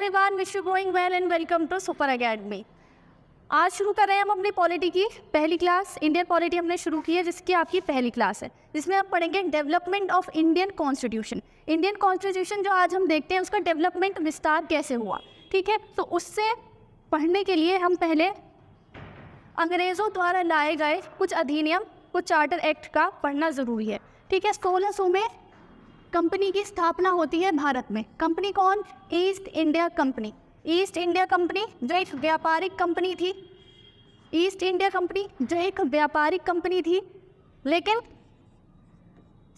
Everyone, wish you going well and welcome to super academy. आज शुरू कर रहे हैं हम अपनी पॉलिटी की पहली क्लास। इंडियन पॉलिटी हमने शुरू की है, जिसकी आपकी पहली क्लास है, जिसमें आप पढ़ेंगे development of Indian constitution. Indian constitution जो आज हम देखते हैं उसका डेवलपमेंट विस्तार कैसे हुआ, ठीक है। तो उससे पढ़ने के लिए हम पहले अंग्रेज़ों द्वारा लाए गए कुछ अधिनियम, कुछ चार्टर एक्ट का पढ़ना ज़रूरी है, ठीक है। 1600 में कंपनी की स्थापना होती है भारत में। कंपनी कौन? East India company. East India company जो एक व्यापारिक कंपनी थी, ईस्ट इंडिया कंपनी जो एक व्यापारिक कंपनी थी, लेकिन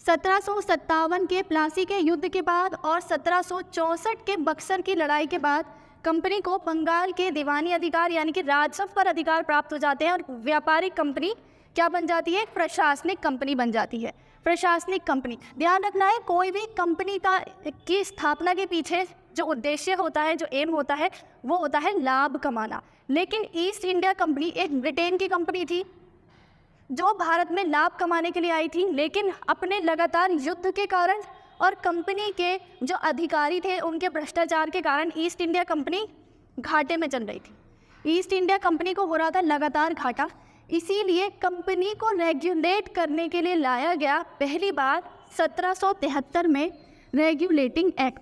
1757 के प्लासी के युद्ध के बाद और 1764 के बक्सर की लड़ाई के बाद कंपनी को बंगाल के दीवानी अधिकार यानी कि राजस्व पर अधिकार प्राप्त हो जाते हैं और व्यापारिक कंपनी क्या बन जाती है? प्रशासनिक कंपनी बन जाती है। प्रशासनिक कंपनी, ध्यान रखना है, कोई भी कंपनी की स्थापना के पीछे जो उद्देश्य होता है, जो एम होता है, वो होता है लाभ कमाना। लेकिन ईस्ट इंडिया कंपनी एक ब्रिटेन की कंपनी थी जो भारत में लाभ कमाने के लिए आई थी, लेकिन अपने लगातार युद्ध के कारण और कंपनी के जो अधिकारी थे उनके भ्रष्टाचार के कारण ईस्ट इंडिया कंपनी घाटे में चल रही थी। ईस्ट इंडिया कंपनी को हो रहा था लगातार घाटा, इसीलिए कंपनी को रेगुलेट करने के लिए लाया गया पहली बार 1773 में रेगुलेटिंग एक्ट,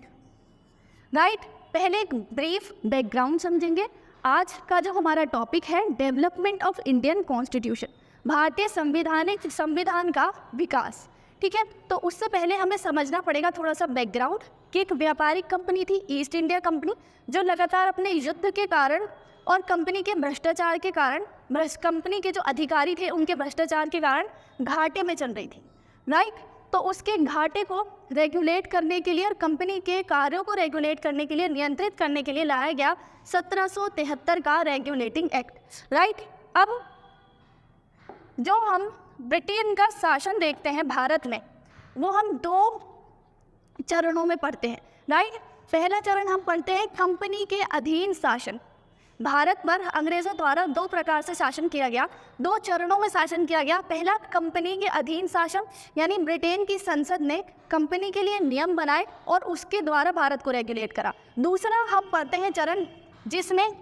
राइट। पहले एक ब्रीफ बैकग्राउंड समझेंगे। आज का जो हमारा टॉपिक है डेवलपमेंट ऑफ इंडियन कॉन्स्टिट्यूशन, भारतीय संविधान का विकास, ठीक है। तो उससे पहले हमें समझना पड़ेगा थोड़ा सा बैकग्राउंड कि एक व्यापारिक कंपनी थी ईस्ट इंडिया कंपनी जो लगातार अपने युद्ध के कारण और कंपनी के भ्रष्टाचार के कारण, कंपनी के जो अधिकारी थे उनके भ्रष्टाचार के कारण घाटे में चल रही थी, राइट। तो उसके घाटे को रेगुलेट करने के लिए और कंपनी के कार्यों को रेगुलेट करने के लिए, नियंत्रित करने के लिए लाया गया 1773 का रेगुलेटिंग एक्ट, राइट। अब जो हम ब्रिटेन का शासन देखते हैं भारत में, वो हम दो चरणों में पढ़ते हैं, राइट। पहला चरण हम पढ़ते हैं कंपनी के अधीन शासन। भारत पर अंग्रेज़ों द्वारा दो प्रकार से शासन किया गया, दो चरणों में शासन किया गया। पहला कंपनी के अधीन शासन, यानी ब्रिटेन की संसद ने कंपनी के लिए नियम बनाए और उसके द्वारा भारत को रेगुलेट करा। दूसरा हम पढ़ते हैं चरण जिसमें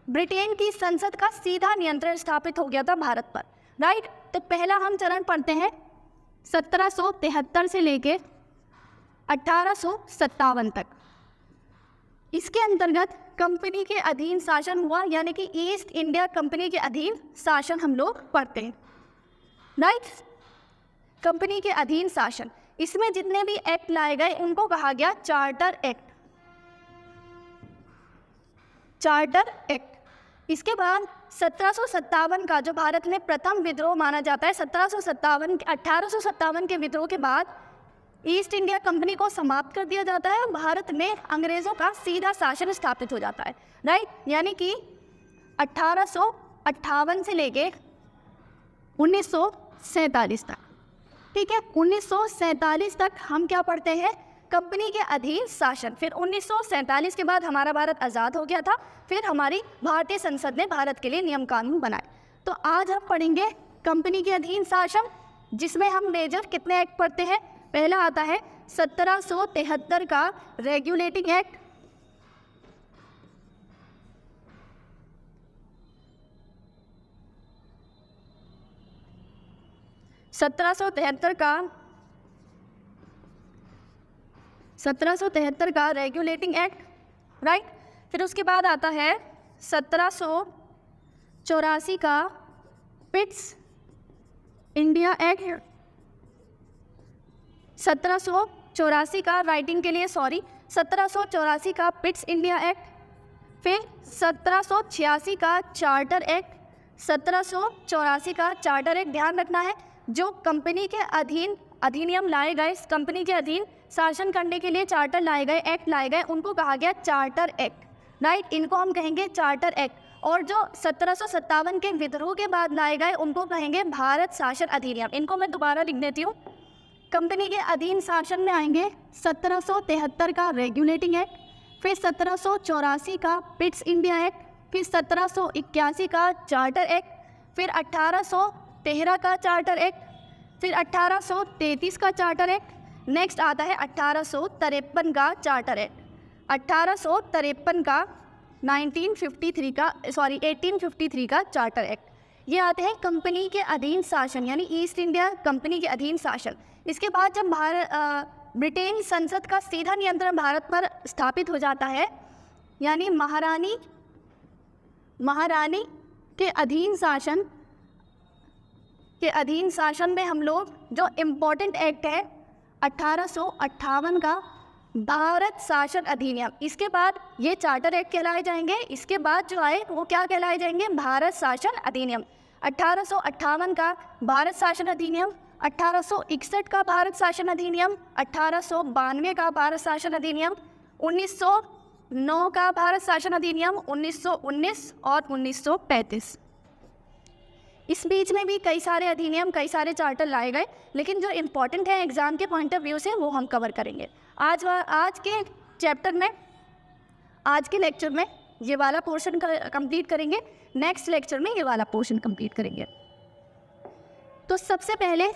ब्रिटेन की संसद का सीधा नियंत्रण स्थापित हो गया था भारत पर, राइट। तो पहला हम चरण पढ़ते हैं 1773 से लेके 1857 तक। इसके अंतर्गत कंपनी के अधीन शासन हुआ, यानी कि ईस्ट इंडिया कंपनी के अधीन शासन हम लोग पढ़ते हैं, राइट। कंपनी के अधीन शासन, इसमें जितने भी एक्ट लाए गए उनको कहा गया चार्टर एक्ट, चार्टर एक्ट। इसके बाद 1757 का जो भारत में प्रथम विद्रोह माना जाता है, 1857 के विद्रोह के बाद ईस्ट इंडिया कंपनी को समाप्त कर दिया जाता है और भारत में अंग्रेज़ों का सीधा शासन स्थापित हो जाता है, राइट। यानी कि 1858 से लेके 1947 तक, ठीक है। 1947 तक हम क्या पढ़ते हैं? कंपनी के अधीन शासन। फिर 1947 के बाद हमारा भारत आज़ाद हो गया था, फिर हमारी भारतीय संसद ने भारत के लिए नियम कानून बनाए। तो आज हम पढ़ेंगे कंपनी के अधीन शासन, जिसमें हम मेजर कितने एक्ट पढ़ते हैं? पहला आता है 1773 का रेगुलेटिंग एक्ट, (1773) का रेगुलेटिंग एक्ट, राइट। फिर उसके बाद आता है 1784 का पिट्स इंडिया एक्ट, 1784 का राइटिंग के लिए 1784 का पिट्स इंडिया एक्ट। फिर 1786 का चार्टर एक्ट, 1784 का चार्टर एक्ट। ध्यान रखना है, जो कंपनी के अधीन अधिनियम लाए गए, कंपनी के अधीन शासन करने के लिए चार्टर लाए गए, एक्ट लाए गए, उनको कहा गया चार्टर एक्ट, राइट। इनको हम कहेंगे चार्टर एक्ट। और जो 1757 के विद्रोह के बाद लाए गए उनको कहेंगे भारत शासन अधिनियम। इनको मैं दोबारा लिख देती हूँ। कंपनी के अधीन शासन में आएंगे 1773 का रेगुलेटिंग एक्ट, फिर 1784 का पिट्स इंडिया एक्ट, फिर 1781 का चार्टर एक्ट, फिर 1813 का चार्टर एक्ट, फिर 1833 का चार्टर एक्ट, नेक्स्ट आता है 1853 का चार्टर एक्ट। 1853 का 1853 का चार्टर एक्ट। ये आते हैं कंपनी के अधीन शासन, यानी ईस्ट इंडिया कंपनी के अधीन शासन। इसके बाद जब ब्रिटेन संसद का सीधा नियंत्रण भारत पर स्थापित हो जाता है, यानी महारानी के अधीन शासन में हम लोग जो इम्पोर्टेंट एक्ट है 1858 का भारत शासन अधिनियम, इसके बाद ये चार्टर एक्ट कहलाए जाएंगे। इसके बाद जो आए वो क्या कहलाए जाएंगे? भारत शासन अधिनियम। 1858 का भारत शासन अधिनियम, 1861 का भारत शासन अधिनियम, 1892 का भारत शासन अधिनियम, 1909 का भारत शासन अधिनियम, 1919 और 1935। इस बीच में भी कई सारे अधिनियम, कई सारे चार्टर लाए गए, लेकिन जो इम्पोर्टेंट है एग्जाम के पॉइंट ऑफ व्यू से वो हम कवर करेंगे आज के चैप्टर में। आज के लेक्चर में ये वाला पोर्शन कंप्लीट करेंगे, नेक्स्ट लेक्चर में ये वाला पोर्शन कंप्लीट करेंगे। तो सबसे पहले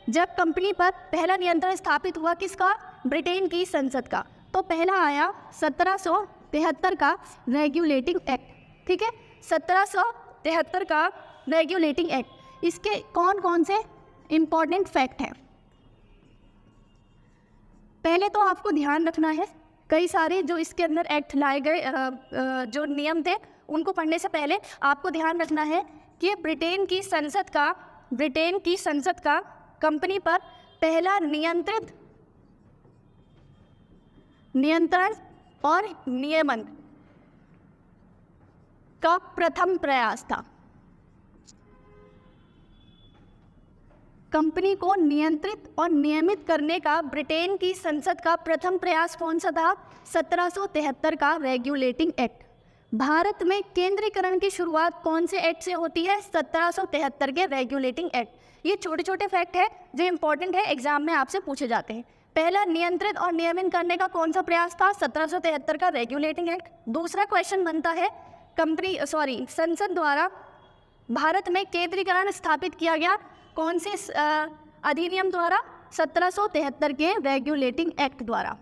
जब कंपनी पर पहला नियंत्रण स्थापित हुआ किसका? ब्रिटेन की संसद का। तो पहला आया 1773 का रेगुलेटिंग एक्ट। ठीक है, 1773 का रेगुलेटिंग एक्ट। इसके कौन कौन से इम्पॉर्टेंट फैक्ट हैं? पहले तो आपको ध्यान रखना है, कई सारे जो इसके अंदर एक्ट लाए गए जो नियम थे उनको पढ़ने से पहले आपको ध्यान रखना है कि ब्रिटेन की संसद का कंपनी पर पहला नियंत्रण और नियमन का प्रथम प्रयास था। कंपनी को नियंत्रित और नियमित करने का ब्रिटेन की संसद का प्रथम प्रयास कौन सा था? 1773 का रेगुलेटिंग एक्ट। भारत में केंद्रीकरण की शुरुआत कौन से एक्ट से होती है? 1773 के रेगुलेटिंग एक्ट। ये छोटे छोटे फैक्ट है जो इंपॉर्टेंट है, एग्जाम में आपसे पूछे जाते हैं। पहला नियंत्रित और नियमन करने का कौन सा प्रयास था? 1773 का रेगुलेटिंग एक्ट। दूसरा क्वेश्चन बनता है संसद द्वारा भारत में केंद्रीकरण स्थापित किया गया कौन से अधिनियम द्वारा? 1773 के रेगुलेटिंग एक्ट द्वारा।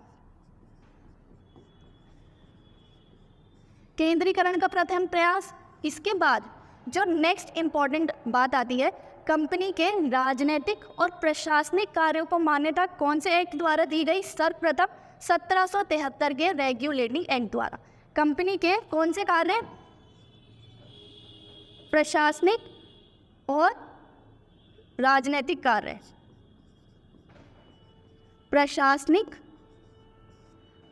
केंद्रीकरण का प्रथम प्रयास। इसके बाद जो नेक्स्ट इंपॉर्टेंट बात आती है, कंपनी के राजनीतिक और प्रशासनिक कार्यों को मान्यता कौन से एक्ट द्वारा दी गई? सर्वप्रथम 1773 के रेगुलेटिंग एक्ट द्वारा। कंपनी के कौन से कार्य? प्रशासनिक और राजनीतिक कार्य। प्रशासनिक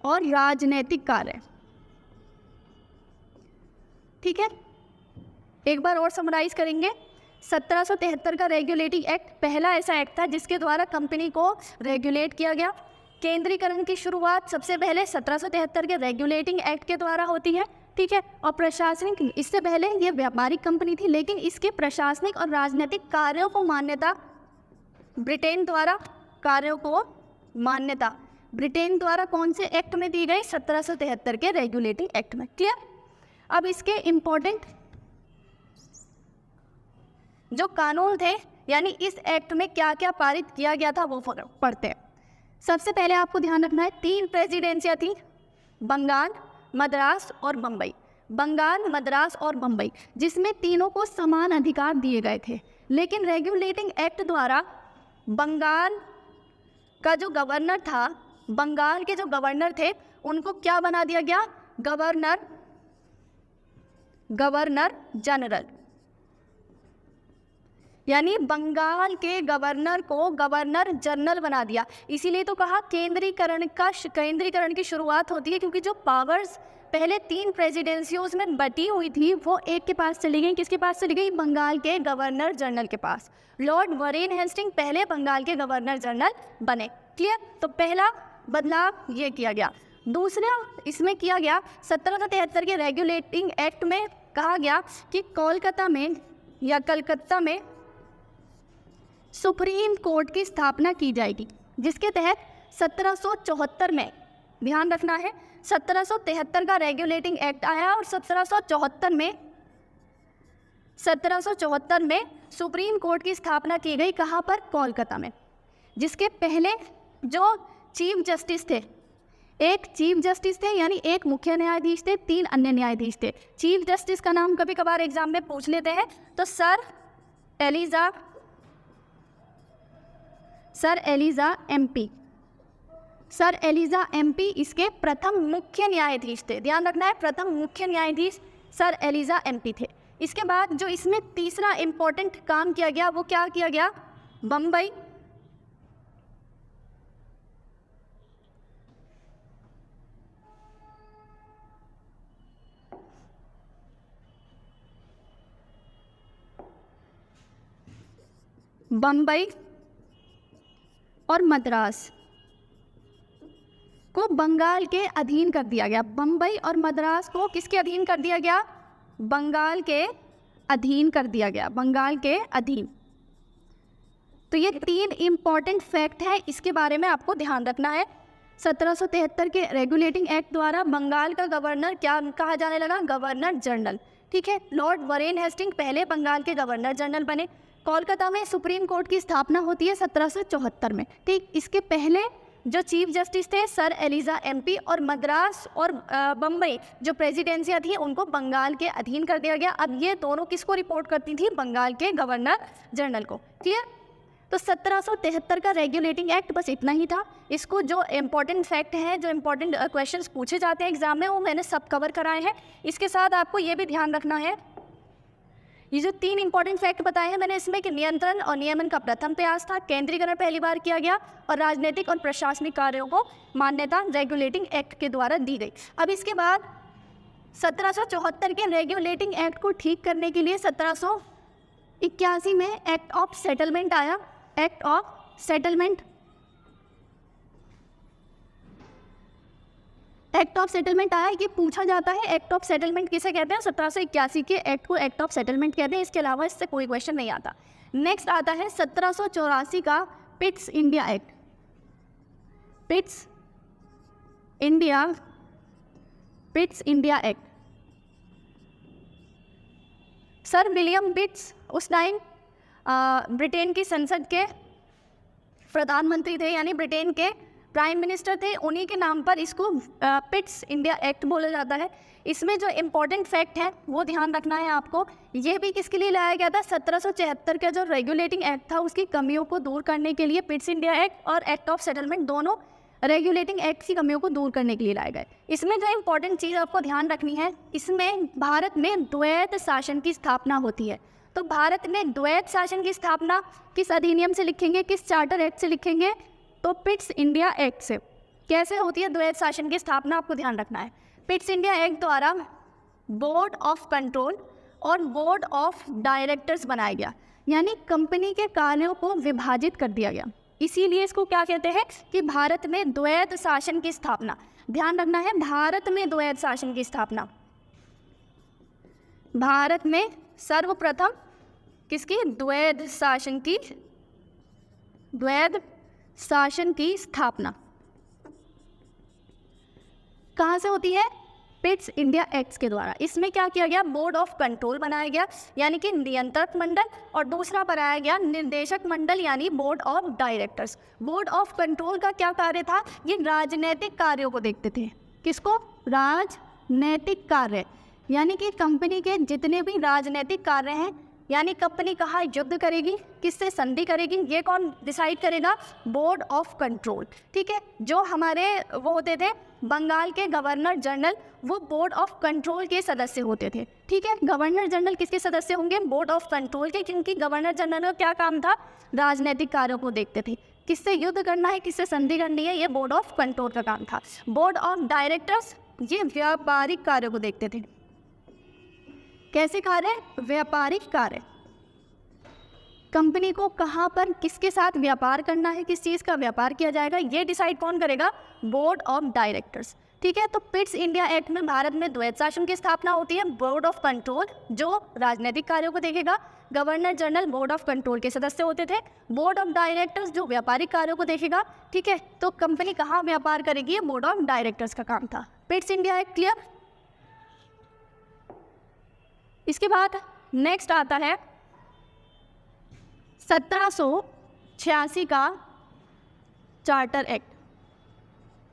और राजनीतिक कार्य। ठीक है, एक बार और समराइज करेंगे। 1773 का रेगुलेटिंग एक्ट पहला ऐसा एक्ट था जिसके द्वारा कंपनी को रेगुलेट किया गया। केंद्रीकरण की शुरुआत सबसे पहले 1773 के रेगुलेटिंग एक्ट के द्वारा होती है। ठीक है, और प्रशासनिक, इससे पहले ये व्यापारिक कंपनी थी, लेकिन इसके प्रशासनिक और राजनीतिक कार्यों को मान्यता ब्रिटेन द्वारा ब्रिटेन द्वारा कौन से एक्ट में दी गई? 1773 के रेगुलेटिंग एक्ट में। क्लियर? अब इसके इम्पोर्टेंट जो कानून थे, यानी इस एक्ट में क्या क्या पारित किया गया था वो पढ़ते हैं। सबसे पहले आपको ध्यान रखना है 3 प्रेसिडेंसियाँ थी, बंगाल, मद्रास और बम्बई। बंगाल, मद्रास और बम्बई, जिसमें तीनों को समान अधिकार दिए गए थे। लेकिन रेगुलेटिंग एक्ट द्वारा बंगाल का जो गवर्नर था, बंगाल के जो गवर्नर थे उनको क्या बना दिया गया? Governor general. यानी बंगाल के गवर्नर को गवर्नर जनरल बना दिया। इसीलिए तो कहा केंद्रीकरण की शुरुआत होती है, क्योंकि जो पावर्स पहले 3 प्रेसिडेंसियों में बटी हुई थी वो एक के पास चली गई। किसके पास चली गई? बंगाल के गवर्नर जनरल के पास। लॉर्ड वॉरेन हेस्टिंग पहले बंगाल के गवर्नर जनरल बने। क्लियर? तो पहला बदलाव ये किया गया। दूसरा इसमें किया गया 1773 के रेगुलेटिंग एक्ट में कहा गया कि कलकत्ता में सुप्रीम कोर्ट की स्थापना की जाएगी, जिसके तहत 1774 में, ध्यान रखना है, 1773 का रेगुलेटिंग एक्ट आया और 1774 में सुप्रीम कोर्ट की स्थापना की गई। कहाँ पर? कोलकाता में। जिसके पहले जो चीफ जस्टिस थे एक चीफ जस्टिस थे यानी एक मुख्य न्यायाधीश थे, 3 अन्य न्यायाधीश थे। चीफ जस्टिस का नाम कभी कभार एग्जाम में पूछ लेते हैं, तो सर एलिजा एमपी, सर एलिजा एमपी इसके प्रथम मुख्य न्यायाधीश थे। ध्यान रखना है, प्रथम मुख्य न्यायाधीश सर एलिजा एमपी थे। इसके बाद जो इसमें तीसरा इंपॉर्टेंट काम किया गया वो क्या किया गया, बम्बई और मद्रास को बंगाल के अधीन कर दिया गया। बम्बई और मद्रास को किसके अधीन कर दिया गया, बंगाल के अधीन कर दिया गया, बंगाल के अधीन। तो ये 3 इंपॉर्टेंट फैक्ट है, इसके बारे में आपको ध्यान रखना है। 1773 के रेगुलेटिंग एक्ट द्वारा बंगाल का गवर्नर क्या कहा जाने लगा, गवर्नर जनरल। ठीक है, लॉर्ड वरेन हेस्टिंग पहले बंगाल के गवर्नर जनरल बने। कोलकाता में सुप्रीम कोर्ट की स्थापना होती है 1774 में। ठीक, इसके पहले जो चीफ जस्टिस थे सर एलिजा एमपी, और मद्रास और बम्बई जो प्रेसिडेंसियाँ थी उनको बंगाल के अधीन कर दिया गया। अब ये दोनों किसको रिपोर्ट करती थी, बंगाल के गवर्नर जनरल को। क्लियर। तो 1773 का रेगुलेटिंग एक्ट बस इतना ही था। इसको जो इम्पोर्टेंट फैक्ट हैं, जो इम्पोर्टेंट क्वेश्चंस पूछे जाते हैं एग्जाम में, वो मैंने सब कवर कराए हैं। इसके साथ आपको ये भी ध्यान रखना है, ये जो 3 इंपॉर्टेंट फैक्ट बताए हैं मैंने इसमें कि नियंत्रण और नियमन का प्रथम प्रयास था, केंद्रीकरण पहली बार किया गया, और राजनीतिक और प्रशासनिक कार्यों को मान्यता रेगुलेटिंग एक्ट के द्वारा दी गई। अब इसके बाद 1774 के रेगुलेटिंग एक्ट को ठीक करने के लिए 1781 में एक्ट ऑफ सेटलमेंट आया। Act of settlement, act of settlement आया। ये पूछा जाता है एक्ट ऑफ सेटलमेंट किसे कहते हैं, 1781 के एक्ट को एक्ट ऑफ सेटलमेंट कहते हैं। इसके अलावा इससे कोई क्वेश्चन नहीं आता। नेक्स्ट आता है 1784 का Pitt's India Act. Pitt's India Act. Sir William Pitt's उस टाइम ब्रिटेन की संसद के प्रधानमंत्री थे, यानी ब्रिटेन के प्राइम मिनिस्टर थे। उन्हीं के नाम पर इसको पिट्स इंडिया एक्ट बोला जाता है। इसमें जो इम्पोर्टेंट फैक्ट है वो ध्यान रखना है आपको। ये भी किसके लिए लाया गया था, 1774 का जो रेगुलेटिंग एक्ट था उसकी कमियों को दूर करने के लिए पिट्स इंडिया एक्ट और एक्ट ऑफ सेटलमेंट दोनों रेगुलेटिंग एक्ट की कमियों को दूर करने के लिए लाए गए। इसमें जो इम्पोर्टेंट चीज़ आपको ध्यान रखनी है, इसमें भारत में द्वैत शासन की स्थापना होती है। तो भारत में द्वैत शासन की स्थापना किस अधिनियम से लिखेंगे, किस चार्टर एक्ट से लिखेंगे, तो पिट्स इंडिया एक्ट से। कैसे होती है द्वैत शासन की स्थापना, आपको ध्यान रखना है। पिट्स इंडिया एक्ट द्वारा बोर्ड ऑफ कंट्रोल और बोर्ड ऑफ डायरेक्टर्स बनाया गया, यानी कंपनी के कार्यों को विभाजित कर दिया गया। इसीलिए इसको क्या कहते हैं कि भारत में द्वैत शासन की स्थापना। ध्यान रखना है, भारत में द्वैत शासन की स्थापना। भारत में सर्वप्रथम किसकी, द्वैत शासन की स्थापना कहाँ से होती है, पिट्स इंडिया एक्ट के द्वारा। इसमें क्या किया गया, बोर्ड ऑफ कंट्रोल बनाया गया यानी कि नियंत्रक मंडल, और दूसरा बनाया गया निर्देशक मंडल यानी board of directors. Board of control का क्या कार्य था, ये राजनैतिक कार्यों को देखते थे। किसको, राजनैतिक कार्य, यानी कि कंपनी के जितने भी राजनैतिक कार्य हैं, यानी कंपनी कहाँ युद्ध करेगी, किससे संधि करेगी, ये कौन डिसाइड करेगा, बोर्ड ऑफ कंट्रोल। ठीक है, जो हमारे वो होते थे बंगाल के गवर्नर जनरल, वो बोर्ड ऑफ कंट्रोल के सदस्य होते थे। ठीक है, गवर्नर जनरल किसके सदस्य होंगे, बोर्ड ऑफ कंट्रोल के, क्योंकि गवर्नर जनरल का क्या काम था, राजनीतिक कार्यों को देखते थे। किससे युद्ध करना है, किससे संधि करनी है, ये बोर्ड ऑफ कंट्रोल का काम था। बोर्ड ऑफ डायरेक्टर्स ये व्यापारिक कार्यों को देखते थे। कैसे कार्य, व्यापारिक कार्य। कंपनी को कहाँ पर किसके साथ व्यापार करना है, किस चीज़ का व्यापार किया जाएगा, ये डिसाइड कौन करेगा, बोर्ड ऑफ डायरेक्टर्स। ठीक है, तो पिट्स इंडिया एक्ट में भारत में द्वैत शासन की स्थापना होती है। बोर्ड ऑफ कंट्रोल जो राजनीतिक कार्यों को देखेगा, governor general board of control के सदस्य होते थे, बोर्ड ऑफ डायरेक्टर्स जो व्यापारिक कार्यों को देखेगा। ठीक है, तो कंपनी कहाँ व्यापार करेगी, ये बोर्ड ऑफ डायरेक्टर्स का काम था। पिट्स इंडिया एक्ट क्लियर। इसके बाद नेक्स्ट आता है 1786 का चार्टर एक्ट।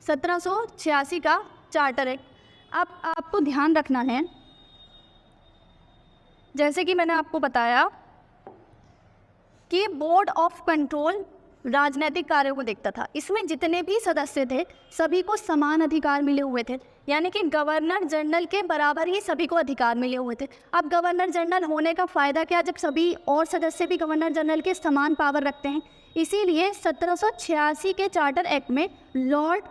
1786 का चार्टर एक्ट। अब आपको ध्यान रखना है, जैसे कि मैंने आपको बताया कि बोर्ड ऑफ कंट्रोल राजनीतिक कार्यों को देखता था। इसमें जितने भी सदस्य थे सभी को समान अधिकार मिले हुए थे, यानी कि गवर्नर जनरल के बराबर ही सभी को अधिकार मिले हुए थे। अब गवर्नर जनरल होने का फ़ायदा क्या, जब सभी और सदस्य भी गवर्नर जनरल के समान पावर रखते हैं। इसीलिए 1786 के चार्टर एक्ट में लॉर्ड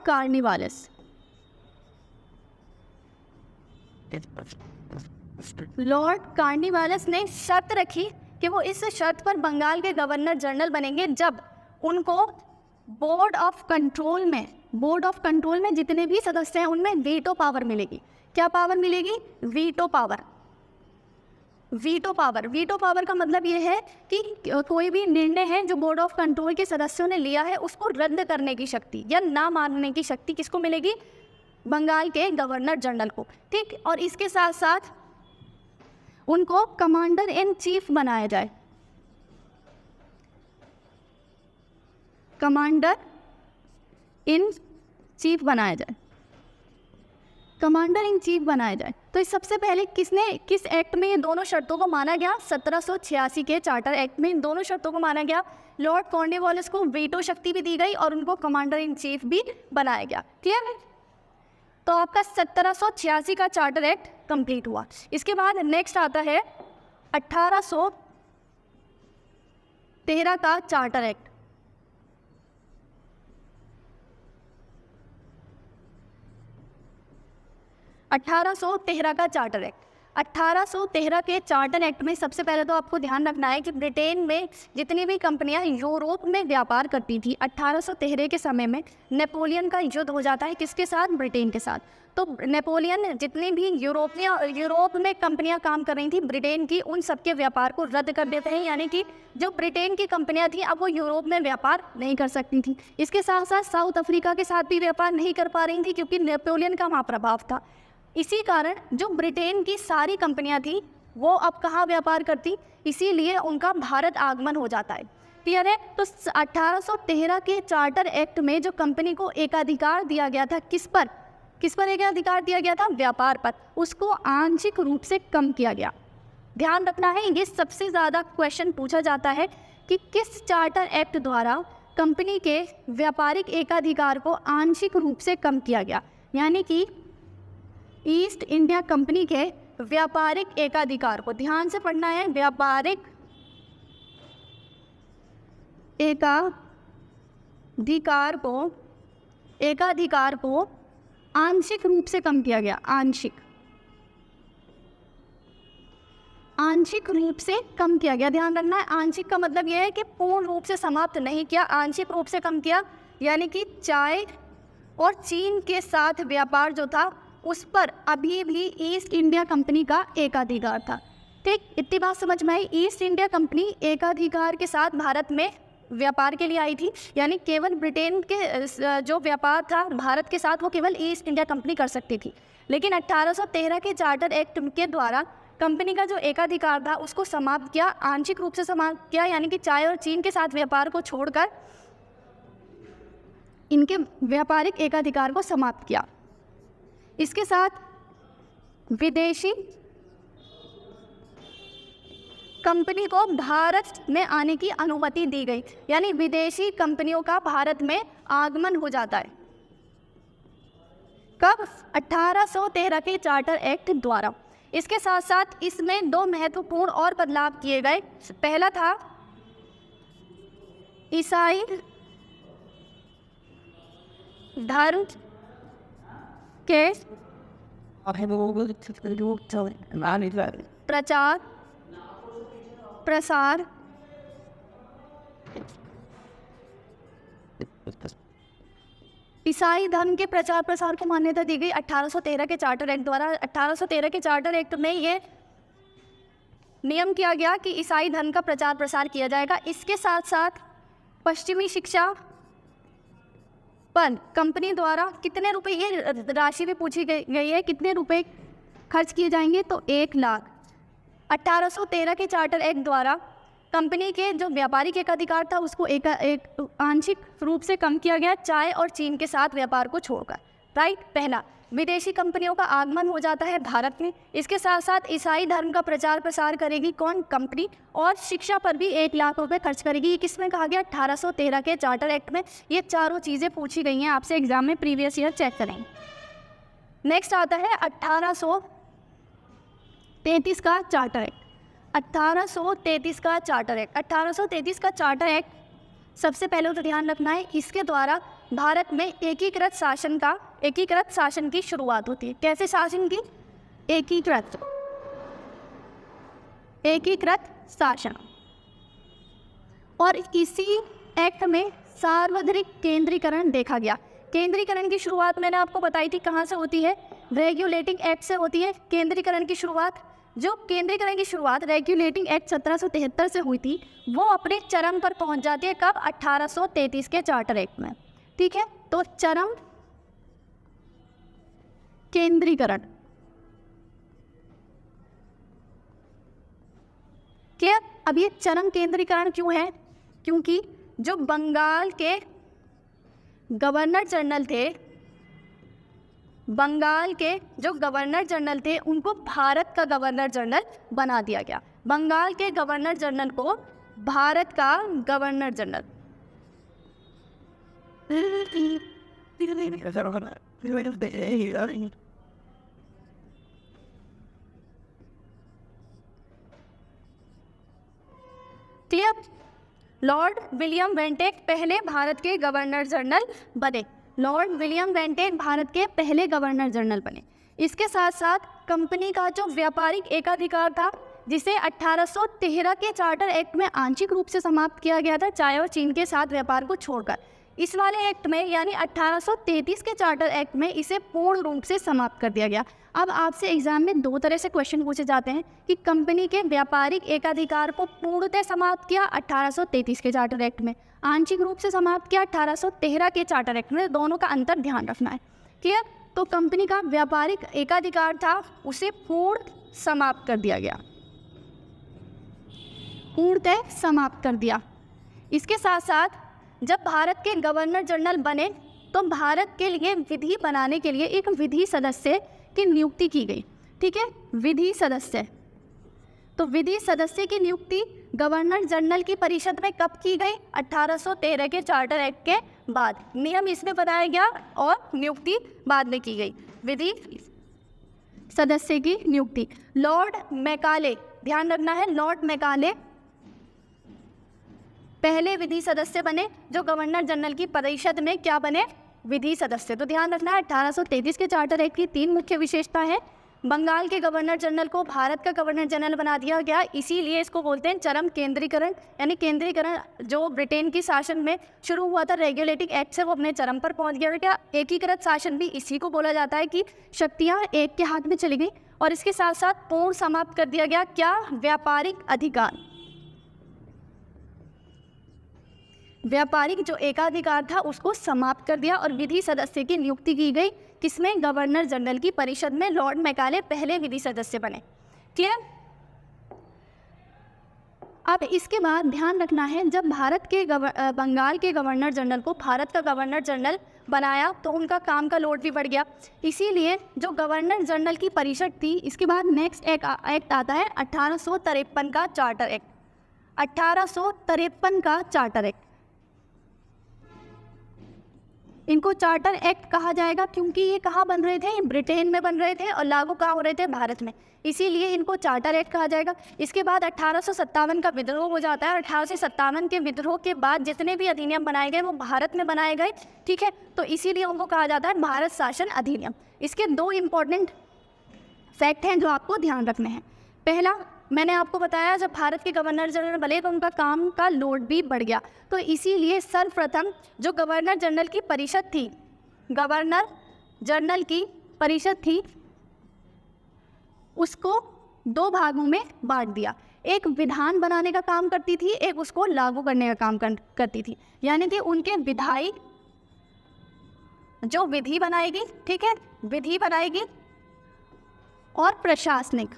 कार्निवालिस ने शर्त रखी कि वो इस शर्त पर बंगाल के गवर्नर जनरल बनेंगे जब उनको बोर्ड ऑफ कंट्रोल में जितने भी सदस्य हैं उनमें वीटो पावर मिलेगी। क्या पावर मिलेगी? वीटो पावर का मतलब ये है कि कोई भी निर्णय है जो बोर्ड ऑफ कंट्रोल के सदस्यों ने लिया है उसको रद्द करने की शक्ति या ना मानने की शक्ति किसको मिलेगी? बंगाल के गवर्नर जनरल को। ठीक, और इसके साथ साथ उनको कमांडर इन चीफ बनाया जाए। कमांडर इन चीफ बनाया जाए। तो इस सबसे पहले किस एक्ट में ये दोनों शर्तों को माना गया? 1786 के चार्टर एक्ट में इन दोनों शर्तों को माना गया। लॉर्ड कॉर्नवालिस को वीटो शक्ति भी दी गई और उनको कमांडर इन चीफ भी बनाया गया। क्लियर है? तो आपका 1786 का चार्टर एक्ट कंप्लीट हुआ। इसके बाद नेक्स्ट आता है 1813 का चार्टर एक्ट। 1813 का चार्टर एक्ट। 1813 के चार्टर एक्ट में सबसे पहले तो आपको ध्यान रखना है कि ब्रिटेन में जितनी भी कंपनियां यूरोप में व्यापार करती थी, 1813 के समय में नेपोलियन का युद्ध हो जाता है। किसके साथ? ब्रिटेन के साथ। तो नेपोलियन जितनी भी यूरोप में कंपनियां काम कर रही थी ब्रिटेन की, उन सबके व्यापार को रद्द कर देते हैं, यानी कि जो ब्रिटेन की कंपनियां थी अब वो यूरोप में व्यापार नहीं कर सकती थी। इसके साथ साथ साउथ अफ्रीका के साथ भी व्यापार नहीं कर पा रही थी क्योंकि नेपोलियन का वहाँ प्रभाव था। इसी कारण जो ब्रिटेन की सारी कंपनियां थी वो अब कहाँ व्यापार करती, इसीलिए उनका भारत आगमन हो जाता है। क्लियर है? तो 1813 के चार्टर एक्ट में जो कंपनी को एकाधिकार दिया गया था, किस पर एकाधिकार दिया गया था? व्यापार पर। उसको आंशिक रूप से कम किया गया। ध्यान रखना है, ये सबसे ज़्यादा क्वेश्चन पूछा जाता है कि किस चार्टर एक्ट द्वारा कंपनी के व्यापारिक एकाधिकार को आंशिक रूप से कम किया गया। यानी कि ईस्ट इंडिया कंपनी के व्यापारिक एकाधिकार को, ध्यान से पढ़ना है, व्यापारिक एकाधिकार को आंशिक रूप से कम किया गया। आंशिक रूप से कम किया गया। ध्यान रखना है, आंशिक का मतलब यह है कि पूर्ण रूप से समाप्त नहीं किया, आंशिक रूप से कम किया। यानी कि चाय और चीन के साथ व्यापार जो था उस पर अभी भी ईस्ट इंडिया कंपनी का एकाधिकार था। ठीक, इतनी बात समझ में आई। ईस्ट इंडिया कंपनी एकाधिकार के साथ भारत में व्यापार के लिए आई थी, यानी केवल ब्रिटेन के जो व्यापार था भारत के साथ वो केवल ईस्ट इंडिया कंपनी कर सकती थी। लेकिन 1813 के चार्टर एक्ट के द्वारा कंपनी का जो एकाधिकार था उसको समाप्त किया, आंशिक रूप से समाप्त किया, यानी कि चाय और चीन के साथ व्यापार को छोड़कर इनके व्यापारिक एकाधिकार को समाप्त किया। इसके साथ विदेशी कंपनी को भारत में आने की अनुमति दी गई, यानी विदेशी कंपनियों का भारत में आगमन हो जाता है। कब? 1813 के चार्टर एक्ट द्वारा। इसके साथ साथ इसमें दो महत्वपूर्ण और बदलाव किए गए। पहला था ईसाई धर्म के प्रचार प्रसार ईसाई धर्म के प्रचार प्रसार को मान्यता दी गई 1813 के चार्टर एक्ट द्वारा। 1813 के चार्टर एक्ट में ये नियम किया गया कि ईसाई धर्म का प्रचार प्रसार किया जाएगा। इसके साथ साथ पश्चिमी शिक्षा पर कंपनी द्वारा कितने रुपए, ये राशि भी पूछी गई है, कितने रुपए खर्च किए जाएंगे, तो 1 लाख। 1813 के चार्टर एक्ट द्वारा कंपनी के जो व्यापारिक एकाधिकार था उसको एक आंशिक रूप से कम किया गया चाय और चीन के साथ व्यापार को छोड़कर, राइट। पहला, विदेशी कंपनियों का आगमन हो जाता है भारत में। इसके साथ साथ ईसाई धर्म का प्रचार प्रसार करेगी कौन? कंपनी। और शिक्षा पर भी 1 लाख रुपए खर्च करेगी। ये किसमें कहा गया? 1813 के चार्टर एक्ट में। ये चारों चीज़ें पूछी गई हैं आपसे एग्जाम में, प्रीवियस ईयर चेक करेंगे। नेक्स्ट आता है 1833 का चार्टर एक्ट। 1833 का चार्टर एक्ट। 1833 का चार्टर एक्ट सबसे पहले तो ध्यान रखना है, इसके द्वारा भारत में एकीकृत शासन की शुरुआत होती है। कैसे शासन की? एकीकृत शासन। और इसी एक्ट में सार्वजनिक केंद्रीकरण देखा गया। केंद्रीकरण की शुरुआत मैंने आपको बताई थी कहाँ से होती है? रेगुलेटिंग एक्ट से होती है केंद्रीकरण की शुरुआत। जो केंद्रीकरण की शुरुआत रेगुलेटिंग एक्ट 1773 से हुई थी, वो अपने चरम पर पहुंच जाती है कब? 1833 के चार्टर एक्ट में, ठीक है। तो चरम केंद्रीकरण, क्या? अब ये चरम केंद्रीकरण क्यों है? क्योंकि जो बंगाल के गवर्नर जनरल थे, उनको भारत का गवर्नर जनरल बना दिया गया। बंगाल के गवर्नर जनरल को भारत का गवर्नर जनरल। ठीक, लॉर्ड विलियम बेंटिक पहले भारत के गवर्नर जनरल बने। लॉर्ड विलियम बेंटिक भारत के पहले गवर्नर जनरल बने। इसके साथ साथ कंपनी का जो व्यापारिक एकाधिकार था, जिसे 1813 के चार्टर एक्ट में आंशिक रूप से समाप्त किया गया था चाय और चीन के साथ व्यापार को छोड़कर, इस वाले एक्ट में यानी 1833 के चार्टर एक्ट में इसे पूर्ण रूप से समाप्त कर दिया गया। अब आपसे एग्जाम में 2 तरह से क्वेश्चन पूछे जाते हैं कि कंपनी के व्यापारिक एकाधिकार को पूर्णतः समाप्त किया 1833 के चार्टर एक्ट में, आंशिक रूप से समाप्त किया 1813 के चार्टर एक्ट में। दोनों का अंतर ध्यान रखना है, क्लियर। तो कंपनी का व्यापारिक एकाधिकार था, उसे पूर्ण समाप्त कर दिया गया, पूर्णतः समाप्त कर दिया। इसके साथ साथ जब भारत के गवर्नर जनरल बने तो भारत के लिए विधि बनाने के लिए एक विधि सदस्य की नियुक्ति की गई, ठीक है, विधि सदस्य। तो विधि सदस्य की नियुक्ति गवर्नर जनरल की परिषद में कब की गई? 1813 के चार्टर एक्ट के बाद। नियम इसमें बनाया गया और नियुक्ति बाद में की गई, विधि सदस्य की नियुक्ति। लॉर्ड मैकाले, ध्यान रखना है, लॉर्ड मैकाले पहले विधि सदस्य बने जो गवर्नर जनरल की परिषद में क्या बने? विधि सदस्य। तो ध्यान रखना है 1833 के चार्टर एक्ट की 3 मुख्य विशेषता है। बंगाल के गवर्नर जनरल को भारत का गवर्नर जनरल बना दिया गया, इसीलिए इसको बोलते हैं चरम केंद्रीकरण। यानी केंद्रीकरण जो ब्रिटेन की शासन में शुरू हुआ था रेगुलेटिंग एक्ट से, वो अपने चरम पर पहुंच गया। क्या एकीकृत शासन भी इसी को बोला जाता है कि शक्तियां एक के हाथ में चली गई। और इसके साथ साथ पूर्ण समाप्त कर दिया गया क्या? व्यापारिक अधिकार। व्यापारिक जो एकाधिकार था उसको समाप्त कर दिया और विधि सदस्य की नियुक्ति की गई, किसमें? गवर्नर जनरल की परिषद में। लॉर्ड मैकाले पहले विधि सदस्य बने, क्लियर। अब इसके बाद ध्यान रखना है, जब भारत के बंगाल के गवर्नर जनरल को भारत का गवर्नर जनरल बनाया तो उनका काम का लोड भी बढ़ गया। इसीलिए जो गवर्नर जनरल की परिषद थी, इसके बाद नेक्स्ट एक्ट आता है 1853 का चार्टर एक्ट। 1853 का चार्टर एक्ट, इनको चार्टर एक्ट कहा जाएगा क्योंकि ये कहाँ बन रहे थे? ब्रिटेन में बन रहे थे और लागू कहाँ हो रहे थे? भारत में, इसीलिए इनको चार्टर एक्ट कहा जाएगा। इसके बाद 1857 का विद्रोह हो जाता है। 1857 के विद्रोह के बाद जितने भी अधिनियम बनाए गए वो भारत में बनाए गए, ठीक है। तो इसीलिए उनको कहा जाता है भारत शासन अधिनियम। इसके 2 इम्पॉर्टेंट फैक्ट हैं जो आपको ध्यान रखने हैं। पहला, मैंने आपको बताया जब भारत के गवर्नर जनरल बने तो उनका काम का लोड भी बढ़ गया, तो इसीलिए सर्वप्रथम जो गवर्नर जनरल की परिषद थी, गवर्नर जनरल की परिषद थी, उसको 2 भागों में बांट दिया। एक विधान बनाने का काम करती थी, एक उसको लागू करने का काम करती थी। यानी कि उनके विधायी जो विधि बनाएगी, ठीक है, विधि बनाएगी, और प्रशासनिक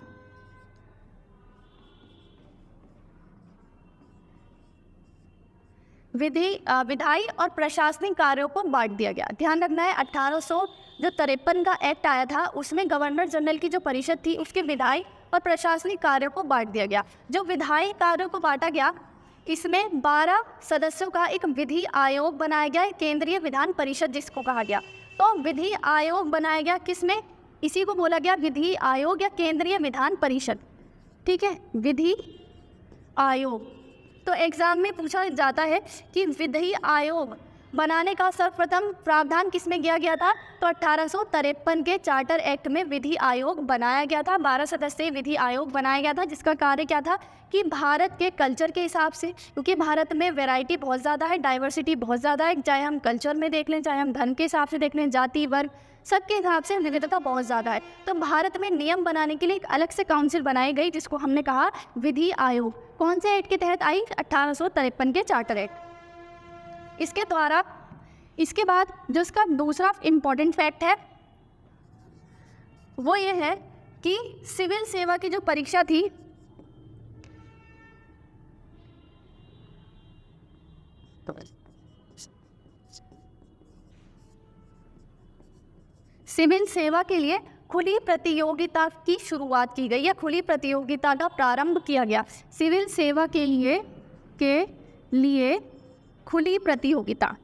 विधायी और प्रशासनिक कार्यों को बांट दिया गया। ध्यान रखना है 1853 का एक्ट आया था, उसमें गवर्नर जनरल की जो परिषद थी उसके विधायी और प्रशासनिक कार्यों को बांट दिया गया। जो विधायी कार्यों को बांटा गया, इसमें 12 सदस्यों का एक विधि आयोग बनाया गया, केंद्रीय विधान परिषद जिसको कहा गया। तो विधि आयोग बनाया गया किसमें, इसी को बोला गया विधि आयोग या केंद्रीय विधान परिषद। ठीक है, विधि आयोग। तो एग्जाम में पूछा जाता है कि विधि आयोग बनाने का सर्वप्रथम प्रावधान किसमें किया गया था, तो 1853 के चार्टर एक्ट में विधि आयोग बनाया गया था। 12 सदस्यीय विधि आयोग बनाया गया था, जिसका कार्य क्या था कि भारत के कल्चर के हिसाब से, क्योंकि भारत में वैरायटी बहुत ज़्यादा है, डाइवर्सिटी बहुत ज़्यादा है, चाहे हम कल्चर में देख लें, चाहे हम धर्म के हिसाब से देख लें, जाति वर्ग सबके हिसाब से विविधता बहुत ज़्यादा है। तो भारत में नियम बनाने के लिए एक अलग से काउंसिल बनाई गई, जिसको हमने कहा विधि आयोग। कौन से एक्ट के तहत आई, 1853 के चार्टर एक्ट। इसके द्वारा, इसके बाद जो इसका दूसरा इम्पॉर्टेंट फैक्ट है वो ये है कि सिविल सेवा की जो परीक्षा थी, सिविल सेवा के लिए खुली प्रतियोगिता की शुरुआत की गई या खुली प्रतियोगिता का प्रारंभ किया गया। सिविल सेवा के लिए खुली प्रतियोगिता,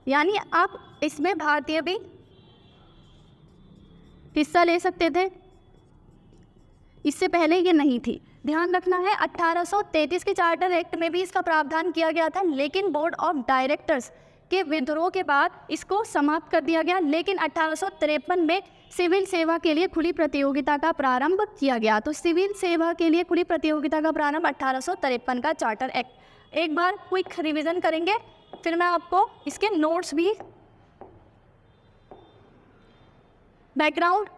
यानी आप इसमें भारतीय भी हिस्सा ले सकते थे, इससे पहले ये नहीं थी। ध्यान रखना है 1833 के चार्टर एक्ट में भी इसका प्रावधान किया गया था, लेकिन बोर्ड ऑफ डायरेक्टर्स के विद्रोह के बाद इसको समाप्त कर दिया गया। लेकिन 1853 में सिविल सेवा के लिए खुली प्रतियोगिता का प्रारंभ किया गया। तो सिविल सेवा के लिए खुली प्रतियोगिता का प्रारंभ 1853 का चार्टर एक्ट। एक बार क्विक रिवीजन करेंगे, फिर मैं आपको इसके नोट्स भी, बैकग्राउंड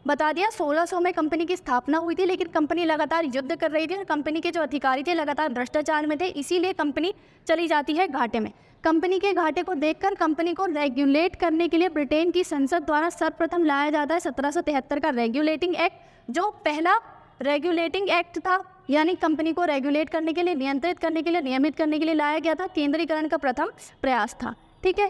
बता दिया। 1600 में कंपनी की स्थापना हुई थी, लेकिन कंपनी लगातार युद्ध कर रही थी और कंपनी के जो अधिकारी थे लगातार भ्रष्टाचार में थे, इसीलिए कंपनी चली जाती है घाटे में। कंपनी के घाटे को देखकर कंपनी को रेगुलेट करने के लिए ब्रिटेन की संसद द्वारा सर्वप्रथम लाया जाता है 1773 का रेगुलेटिंग एक्ट, जो पहला रेगुलेटिंग एक्ट था, यानी कंपनी को रेगुलेट करने के लिए, नियंत्रित करने के लिए, नियमित करने के लिए लाया गया था। केंद्रीकरण का प्रथम प्रयास था। ठीक है,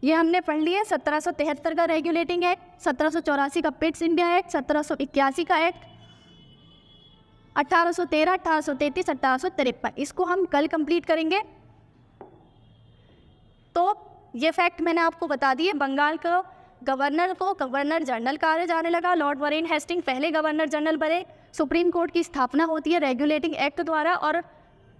ये हमने पढ़ लिया। 1773 का रेगुलेटिंग एक्ट, 1784 का पिट्स इंडिया एक्ट, 1781 का एक्ट, 1813, 1833, 1853, इसको हम कल कंप्लीट करेंगे। तो ये फैक्ट मैंने आपको बता दिए। बंगाल को गवर्नर जनरल कहा जाने लगा। लॉर्ड वॉरेन हेस्टिंग पहले गवर्नर जनरल बने। सुप्रीम कोर्ट की स्थापना होती है रेगुलेटिंग एक्ट द्वारा, और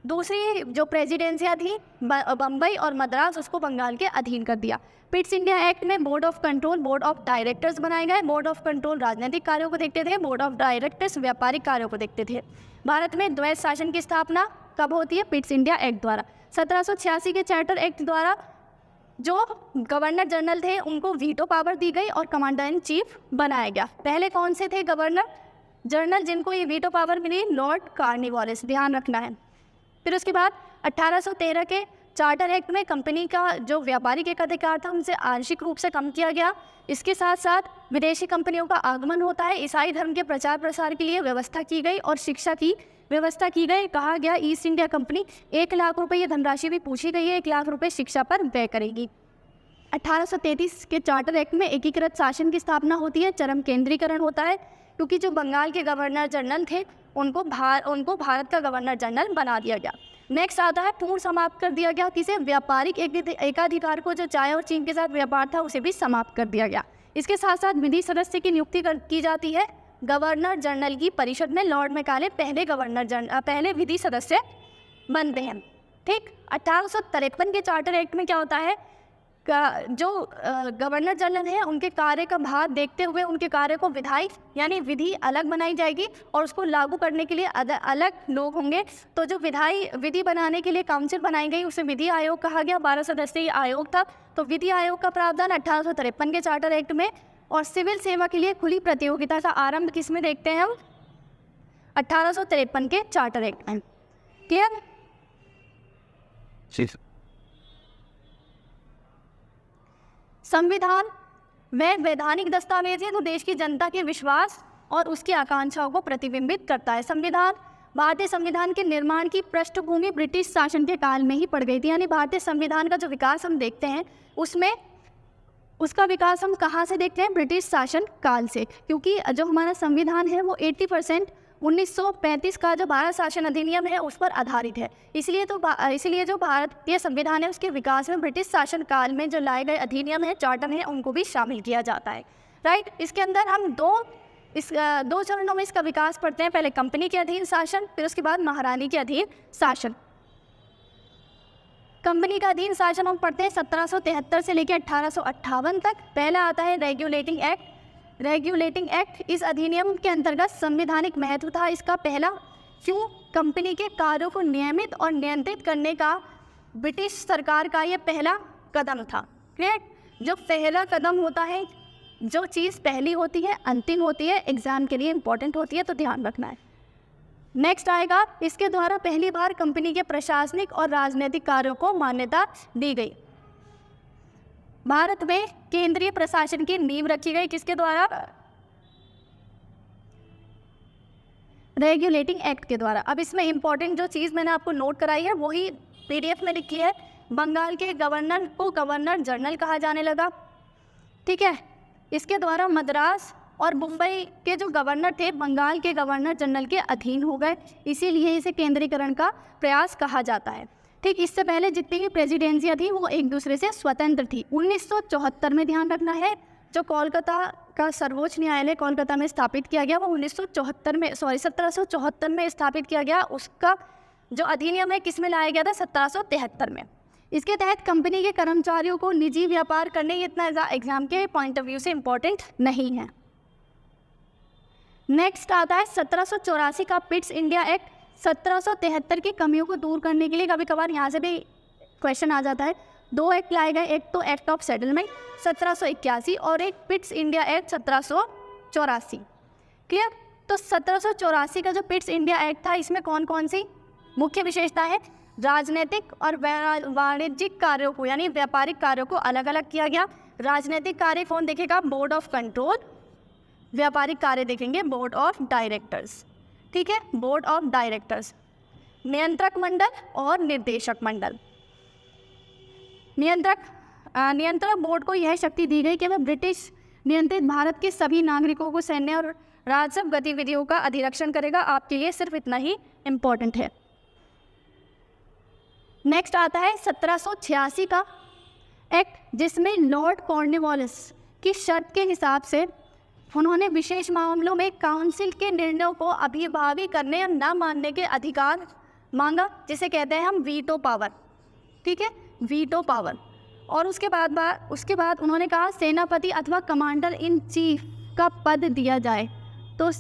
दूसरी जो प्रेसिडेंसियाँ थी बम्बई और मद्रास, उसको बंगाल के अधीन कर दिया। पिट्स इंडिया एक्ट में board of control, board of directors बनाए गए। बोर्ड ऑफ कंट्रोल राजनीतिक कार्यों को देखते थे, बोर्ड ऑफ डायरेक्टर्स व्यापारिक कार्यों को देखते थे। भारत में द्वैध शासन की स्थापना कब होती है, पिट्स इंडिया एक्ट द्वारा। 1786 के चार्टर एक्ट द्वारा जो गवर्नर जनरल थे उनको वीटो पावर दी गई और कमांडर इन चीफ बनाया गया। पहले कौन से थे गवर्नर जनरल जिनको ये वीटो पावर मिली, लॉर्ड कॉर्नवालिस, ध्यान रखना है। फिर उसके बाद 1813 के चार्टर एक्ट में कंपनी का जो व्यापारिक एक अधिकार था उनसे आंशिक रूप से कम किया गया। इसके साथ साथ विदेशी कंपनियों का आगमन होता है। ईसाई धर्म के प्रचार प्रसार के लिए व्यवस्था की गई और शिक्षा की व्यवस्था की गई। कहा गया ईस्ट इंडिया कंपनी 1 लाख रुपए, ये धनराशि भी पूछी गई है, 1 लाख रुपए शिक्षा पर व्यय करेगी। 1833 के चार्टर एक्ट में एकीकृत शासन की स्थापना होती है, चरम केंद्रीकरण होता है, क्योंकि जो बंगाल के गवर्नर जनरल थे उनको भारत का गवर्नर जनरल बना दिया गया। नेक्स्ट आता है पूर्ण समाप्त कर दिया गया किसे, व्यापारिक एकाधिकार को, जो चाय और चीन के साथ व्यापार था उसे भी समाप्त कर दिया गया। इसके साथ साथ विधि सदस्य की नियुक्ति की जाती है गवर्नर जनरल की परिषद में। लॉर्ड मैकाले पहले विधि सदस्य बनते हैं। ठीक, 1853 के चार्टर एक्ट में क्या होता है, जो गवर्नर जनरल है उनके कार्य का भार देखते हुए उनके कार्य को विधायी यानी विधि अलग बनाई जाएगी और उसको लागू करने के लिए अलग लोग होंगे। तो जो विधि बनाने के लिए काउंसिल बनाई गई उसे विधि आयोग कहा गया। 12 सदस्यीय आयोग था। तो विधि आयोग का प्रावधान 1853 के चार्टर एक्ट में। और सिविल सेवा के लिए खुली प्रतियोगिता का आरंभ किस में देखते हैं हम, 1853 के चार्टर एक्ट में। क्लियर? संविधान वह वैधानिक दस्तावेज है जो देश की जनता के विश्वास और उसकी आकांक्षाओं को प्रतिबिंबित करता है। संविधान भारतीय संविधान के निर्माण की पृष्ठभूमि ब्रिटिश शासन के काल में ही पड़ गई थी। यानी भारतीय संविधान का जो विकास हम देखते हैं उसमें उसका विकास हम कहाँ से देखते हैं? ब्रिटिश शासन काल से, क्योंकि जो हमारा संविधान है वो 80% 1935 का जो भारत शासन अधिनियम है उस पर आधारित है। इसलिए जो भारतीय संविधान है उसके विकास में ब्रिटिश शासन काल में जो लाए गए अधिनियम है, चार्टर है, उनको भी शामिल किया जाता है। राइट, इसके अंदर हम दो चरणों में इसका विकास पढ़ते हैं। पहले कंपनी के अधीन शासन, फिर उसके बाद महारानी के अधीन शासन। कंपनी का अधीन शासन हम पढ़ते हैं 1773 से लेकर 1858 तक। पहला आता है रेगुलेटिंग एक्ट। रेगुलेटिंग एक्ट इस अधिनियम के अंतर्गत संवैधानिक महत्व था इसका पहला। क्यों? कंपनी के कार्यों को नियमित और नियंत्रित करने का ब्रिटिश सरकार का ये पहला कदम था। क्लियर? जो पहला कदम होता है, जो चीज़ पहली होती है, अंतिम होती है, एग्जाम के लिए इंपॉर्टेंट होती है, तो ध्यान रखना है। नेक्स्ट आएगा, इसके द्वारा पहली बार कंपनी के प्रशासनिक और राजनीतिक कार्यों को मान्यता दी गई। भारत में केंद्रीय प्रशासन की नींव रखी गई किसके द्वारा? रेगुलेटिंग एक्ट के द्वारा। अब इसमें इंपॉर्टेंट जो चीज़ मैंने आपको नोट कराई है वही पीडीएफ में लिखी है। बंगाल के गवर्नर को गवर्नर जनरल कहा जाने लगा। ठीक है, इसके द्वारा मद्रास और मुंबई के जो गवर्नर थे बंगाल के गवर्नर जनरल के अधीन हो गए, इसीलिए इसे केंद्रीकरण का प्रयास कहा जाता है। ठीक, इससे पहले जितनी भी प्रेसिडेंसियाँ थी वो एक दूसरे से स्वतंत्र थी। 1974 में ध्यान रखना है, जो कोलकाता का सर्वोच्च न्यायालय कोलकाता में स्थापित किया गया वो 1774 में स्थापित किया गया। उसका जो अधिनियम है किस में लाया गया था? 1773 में। इसके तहत कंपनी के कर्मचारियों को निजी व्यापार करने, ये इतना एग्जाम के पॉइंट ऑफ व्यू से इम्पोर्टेंट नहीं है। नेक्स्ट आता है 1784 का पिट्स इंडिया एक्ट। 1773 की कमियों को दूर करने के लिए कभी कभार यहाँ से भी क्वेश्चन आ जाता है। दो एक्ट लाए गए, एक तो एक्ट ऑफ सेटलमेंट 1781 और एक पिट्स इंडिया एक्ट 1784। क्लियर? तो 1784 का जो पिट्स इंडिया एक्ट था इसमें कौन कौन सी मुख्य विशेषता है? राजनीतिक और वाणिज्यिक कार्यों को यानी व्यापारिक कार्यों को अलग अलग किया गया। राजनीतिक कार्य कौन देखेगा? Board of control. व्यापारिक कार्य देखेंगे बोर्ड ऑफ डायरेक्टर्स। ठीक है, बोर्ड ऑफ डायरेक्टर्स। नियंत्रक मंडल और निर्देशक मंडल। नियंत्रक बोर्ड को यह शक्ति दी गई कि वह ब्रिटिश नियंत्रित भारत के सभी नागरिकों को सैन्य और राजस्व गतिविधियों का अधिरक्षण करेगा। आपके लिए सिर्फ इतना ही इम्पोर्टेंट है। नेक्स्ट आता है 1786 का एक्ट, जिसमें लॉर्ड कॉर्नवालिस की शर्त के हिसाब से उन्होंने विशेष मामलों में काउंसिल के निर्णयों को अभिभावी करने या न मानने के अधिकार मांगा, जिसे कहते हैं हम वीटो पावर। ठीक है, वीटो पावर। और उसके बाद उन्होंने कहा सेनापति अथवा कमांडर इन चीफ का पद दिया जाए। तो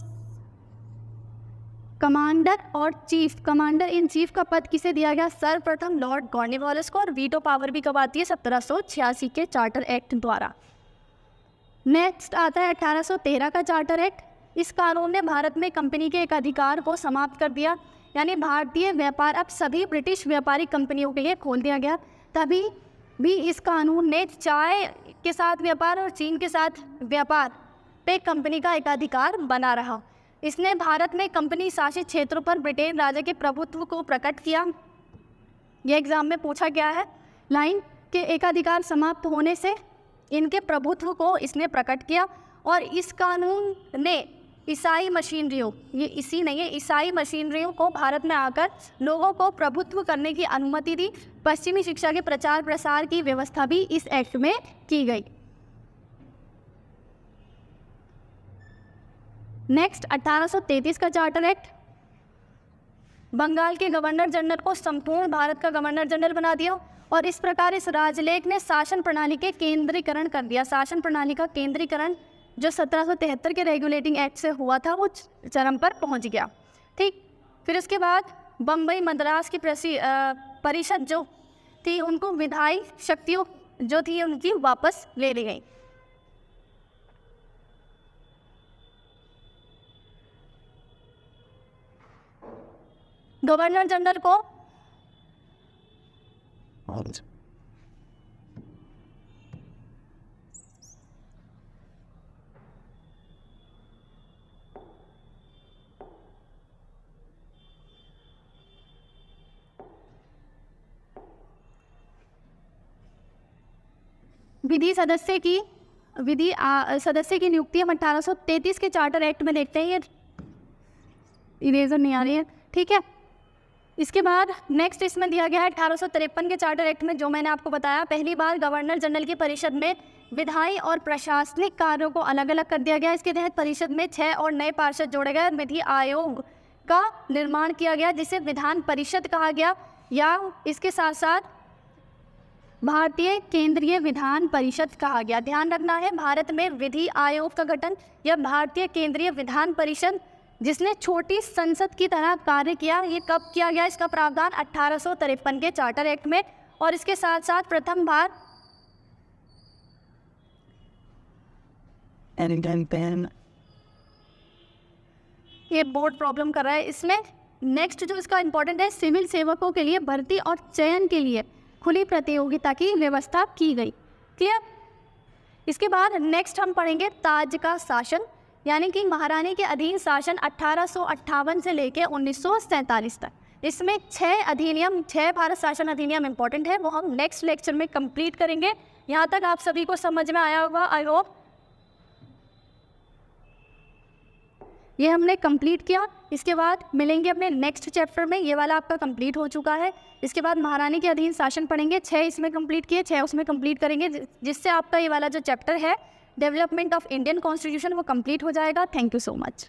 कमांडर इन चीफ का पद किसे दिया गया? सर्वप्रथम लॉर्ड कॉर्नवालिस को। और वीटो पावर भी कब आती है? 1786 के चार्टर एक्ट द्वारा। नेक्स्ट आता है 1813 का चार्टर एक्ट। इस कानून ने भारत में कंपनी के एक अधिकार को समाप्त कर दिया, यानी भारतीय व्यापार अब सभी ब्रिटिश व्यापारिक कंपनियों के लिए खोल दिया गया। तभी भी इस कानून ने चाय के साथ व्यापार और चीन के साथ व्यापार पे कंपनी का एक अधिकार बना रहा। इसने भारत में कंपनी शासित क्षेत्रों पर ब्रिटेन राजा के प्रभुत्व को प्रकट किया। यह एग्जाम में पूछा गया है लाइन के एकाधिकार समाप्त होने से इनके प्रभुत्व को इसने प्रकट किया। और इस कानून ने ईसाई मशीनरियों को भारत में आकर लोगों को प्रभुत्व करने की अनुमति दी। पश्चिमी शिक्षा के प्रचार प्रसार की व्यवस्था भी इस एक्ट में की गई। नेक्स्ट 1833 का चार्टर एक्ट। बंगाल के गवर्नर जनरल को संपूर्ण भारत का गवर्नर जनरल बना दिया और इस प्रकार इस राजलेख ने शासन प्रणाली के केंद्रीकरण कर दिया। शासन प्रणाली का केंद्रीकरण जो 1773 के रेगुलेटिंग एक्ट से हुआ था वो चरम पर पहुंच गया। ठीक, फिर उसके बाद बम्बई मद्रास की परिषद जो थी उनको विधायी शक्तियों जो थी उनकी वापस ले ली गई। गवर्नर जनरल को सदस्य की नियुक्ति हम 1833 के चार्टर एक्ट में देखते हैं। ये इरेजर नहीं आ रही है, ठीक है। इसके बाद नेक्स्ट इसमें दिया गया है 1853 के चार्टर एक्ट में, जो मैंने आपको बताया, पहली बार गवर्नर जनरल की परिषद में विधायी और प्रशासनिक कार्यों को अलग अलग कर दिया गया। इसके तहत परिषद में 6 और नए पार्षद जोड़े गए। विधि आयोग का निर्माण किया गया जिसे विधान परिषद कहा गया, या इसके साथ साथ भारतीय केंद्रीय विधान परिषद कहा गया। ध्यान रखना है, भारत में विधि आयोग का गठन या भारतीय केंद्रीय विधान परिषद, जिसने छोटी संसद की तरह कार्य किया, ये कब किया गया? इसका प्रावधान 1853 के चार्टर एक्ट में। और इसके साथ साथ प्रथम बार ये बोर्ड प्रॉब्लम कर रहा है इसमें। नेक्स्ट जो इसका इंपॉर्टेंट है, सिविल सेवकों के लिए भर्ती और चयन के लिए खुली प्रतियोगिता की व्यवस्था की गई। क्लियर? इसके बाद नेक्स्ट हम पढ़ेंगे ताज का शासन, यानी कि महारानी के अधीन शासन 1858 से लेकर 1947 तक। इसमें 6 भारत शासन अधिनियम इंपॉर्टेंट है, वो हम नेक्स्ट लेक्चर में कंप्लीट करेंगे। यहाँ तक आप सभी को समझ में आया होगा, आई होप। ये हमने कंप्लीट किया। इसके बाद मिलेंगे अपने नेक्स्ट चैप्टर में, ये वाला आपका कंप्लीट हो चुका है। इसके बाद महारानी के अधीन शासन पढ़ेंगे, 6 इसमें कंप्लीट किए, 6 उसमें कंप्लीट करेंगे, जिससे आपका ये वाला जो चैप्टर है डेवलपमेंट ऑफ इंडियन कॉन्स्टिट्यूशन वो कंप्लीट हो जाएगा। Thank you so much.